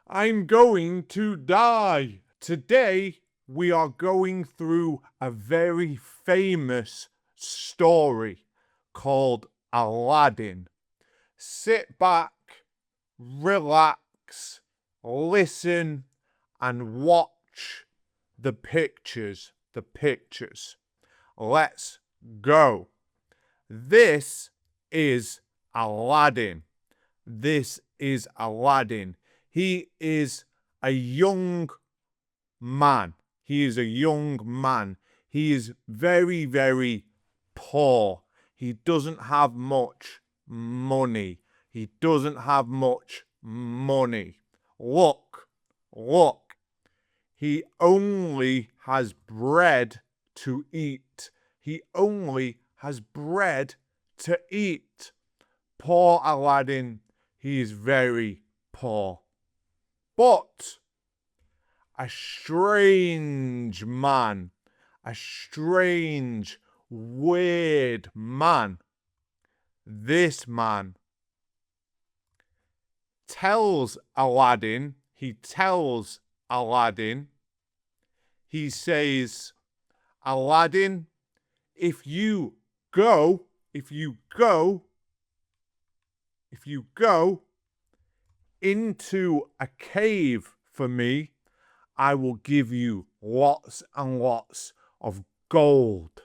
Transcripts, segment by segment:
I'm going to die. Today, we are going through a very famous story called Aladdin. Sit back, relax, listen, and watch the pictures. Let's go. This is Aladdin. This is Aladdin. He is a young man. He is a young man. He is very, very poor. He doesn't have much money. He doesn't have much money. Look. He only has bread to eat. He only has bread to eat. Poor Aladdin, he is very poor. But a strange man, a strange, weird man, this man tells Aladdin, he says, Aladdin, if you go into a cave for me, I will give you lots and lots of gold.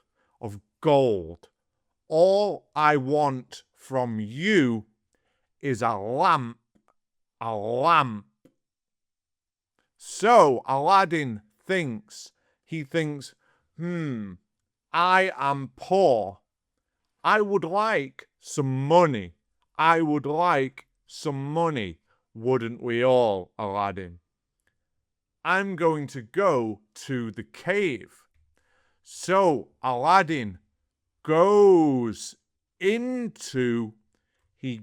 All I want from you is a lamp. So Aladdin thinks, I am poor. I would like some money. Wouldn't we all, Aladdin? I'm going to go to the cave. So Aladdin goes into the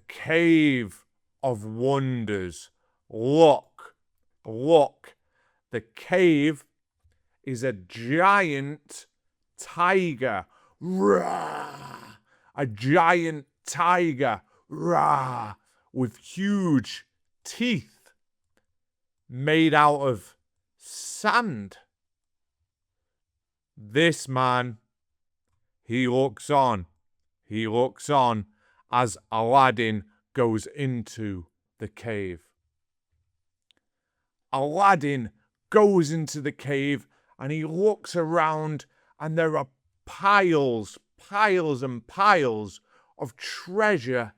cave of wonders. Look. The cave is a giant tiger. Rah! A giant tiger. Rah! With huge teeth made out of sand. This man, he looks on as Aladdin goes into the cave. Aladdin goes into the cave and he looks around, and there are piles and piles of treasure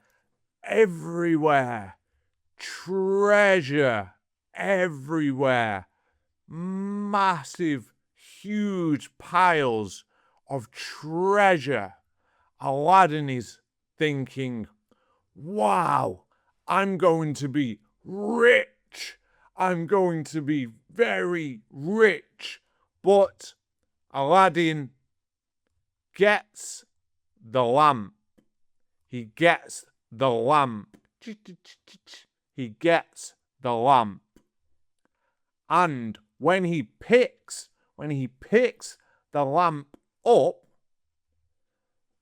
everywhere. Massive, huge piles of treasure. Aladdin is thinking, wow, I'm going to be rich. I'm going to be very rich. But Aladdin gets the lamp. He gets the lamp. And when he picks the lamp up,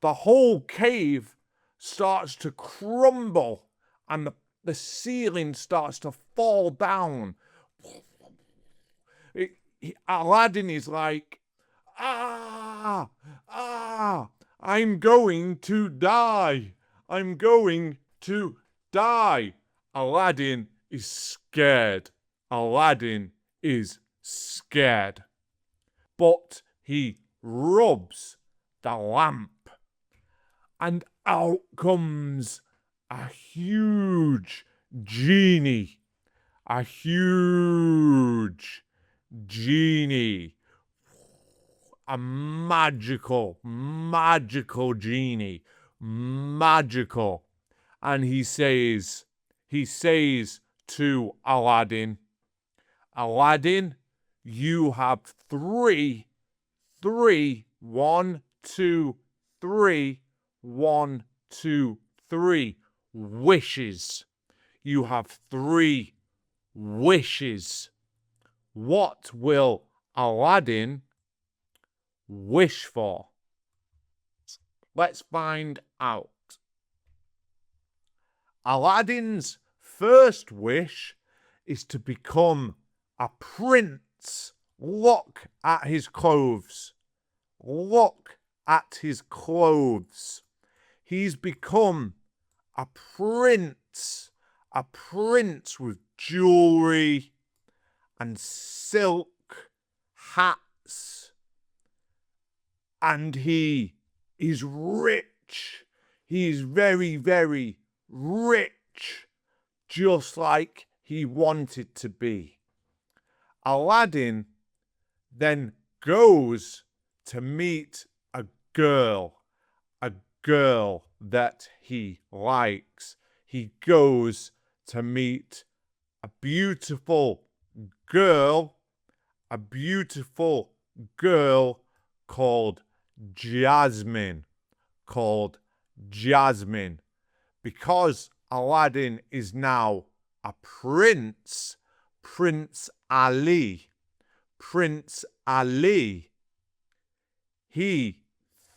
the whole cave starts to crumble and the ceiling starts to fall down. Aladdin is like, I'm going to die. Aladdin is scared. But he rubs the lamp, and out comes a huge genie. A magical genie. And he says to Aladdin, you have three, 1, 2, 3, 1, 2, 3 wishes. You have 3 wishes. What will Aladdin wish for? Let's find out. Aladdin's first wish is to become a prince. Look at his clothes. Look at his clothes. He's become a prince with jewelry and silk hats. And he is rich. He is very, very rich, just like he wanted to be. Aladdin then goes to meet a girl that he likes. He goes to meet a beautiful girl called Jasmine. Because Aladdin is now a prince, Prince Ali, he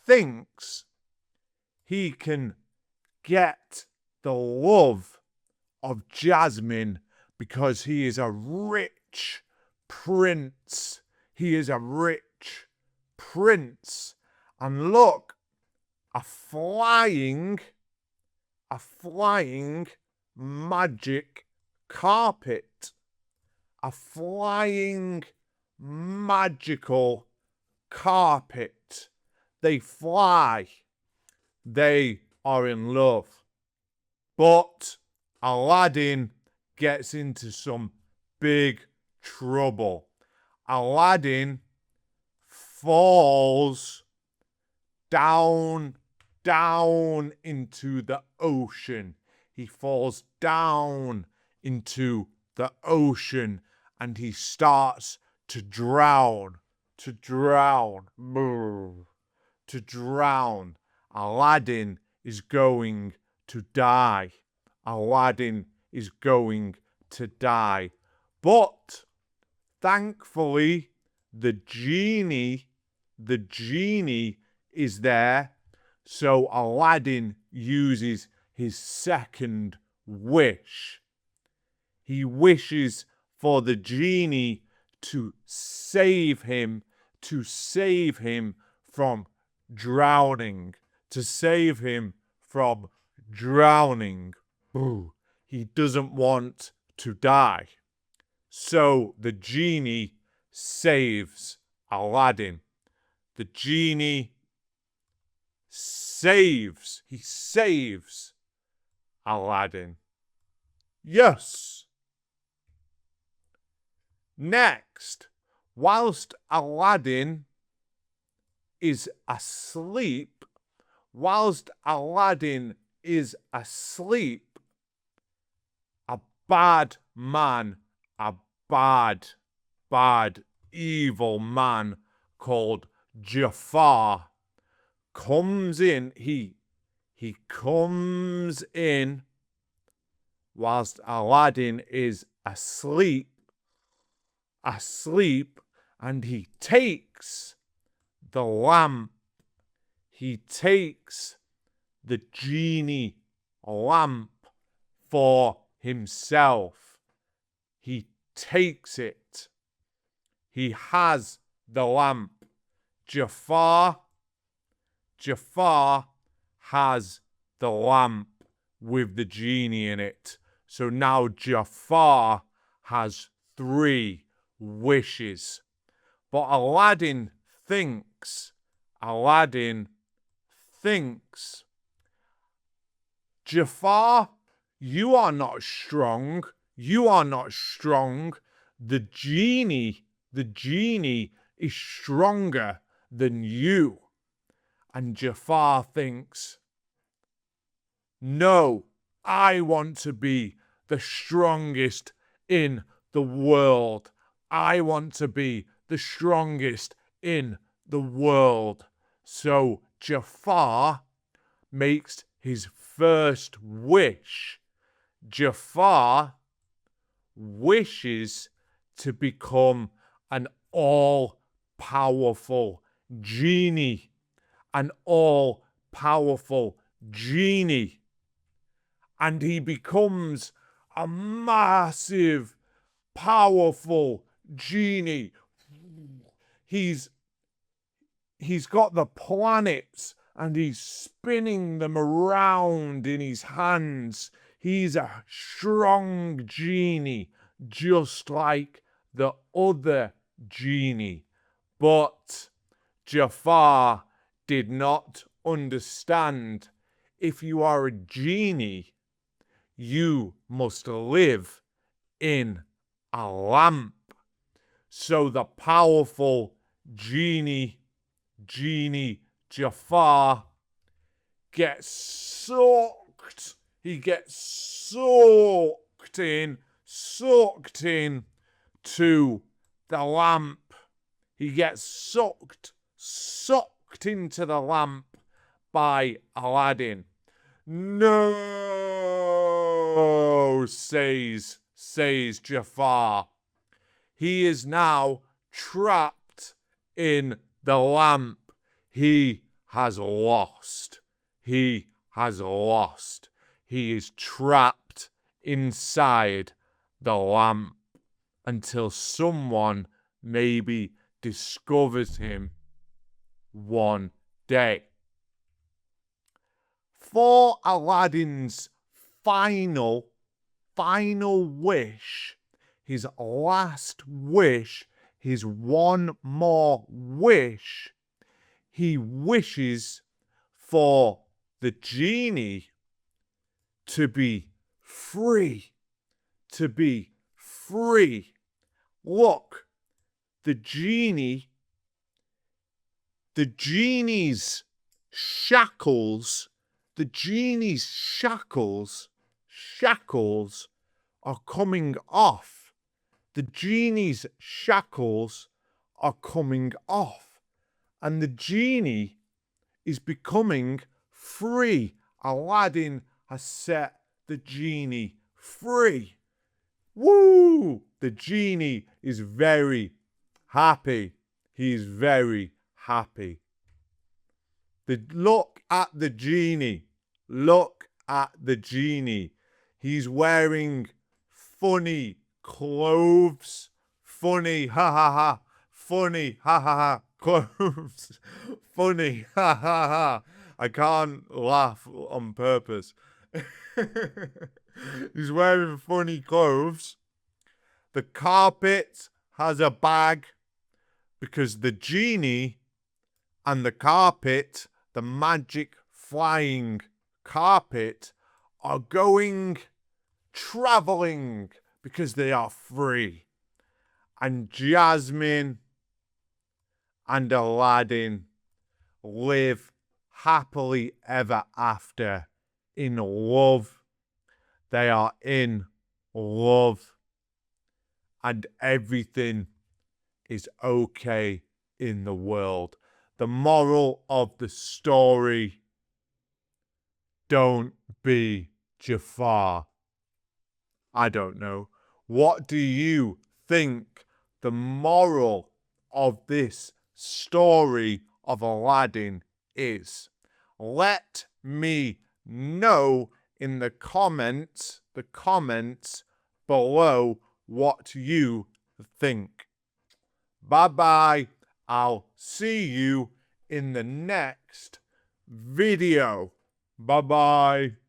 thinks he can get the love of Jasmine because he is a rich prince. And look, a flying magic carpet. A flying magical carpet. They fly. They are in love. But Aladdin gets into some big trouble. Aladdin falls down into the ocean. He falls down into the ocean and he starts to drown. Aladdin is going to die. But thankfully, the genie is there. So Aladdin uses his second wish. He wishes for the genie to save him from drowning. He doesn't want to die. So the genie saves Aladdin. The genie saves Aladdin. Yes. Next, whilst Aladdin is asleep, a bad man, a bad, evil man called Jafar comes in. He comes in whilst Aladdin is asleep, and he takes the lamp. He takes the genie lamp for himself. He takes it. He has the lamp. Jafar has the lamp with the genie in it. So now Jafar has 3 wishes. But Aladdin thinks, Jafar, you are not strong. The genie is stronger than you. And Jafar thinks, no, I want to be the strongest in the world. So Jafar makes his first wish. Jafar wishes to become an all-powerful genie. and he becomes a massive, powerful genie. He's got the planets and he's spinning them around in his hands. He's a strong genie, just like the other genie. But Jafar did not understand. If you are a genie, you must live in a lamp. So the powerful genie Jafar gets sucked. He gets sucked in to the lamp. He gets sucked into the lamp by Aladdin. No, says Jafar. He is now trapped in the lamp. He has lost. He has lost. He is trapped inside the lamp until someone maybe discovers him one day. For Aladdin's final wish, his last wish, his one more wish, he wishes for the genie to be free. To be free. Look, the genie's shackles are coming off. The genie's shackles are coming off. And the genie is becoming free. Aladdin has set the genie free. Woo! The genie is very happy. He is very happy. Look at the genie. Look at the genie. He's wearing funny clothes. Funny, ha ha ha. Funny, ha ha ha. Clothes. Funny, ha ha ha. I can't laugh on purpose. He's wearing funny clothes. The carpet has a bag because the genie and the carpet, the magic flying carpet, are going traveling because they are free. And Jasmine and Aladdin live happily ever after in love. They are in love. And everything is okay in the world. The moral of the story: don't be Jafar. I don't know. What do you think the moral of this story of Aladdin is? Let me know in the comments below what you think. Bye-bye. I'll see you in the next video. Bye-bye.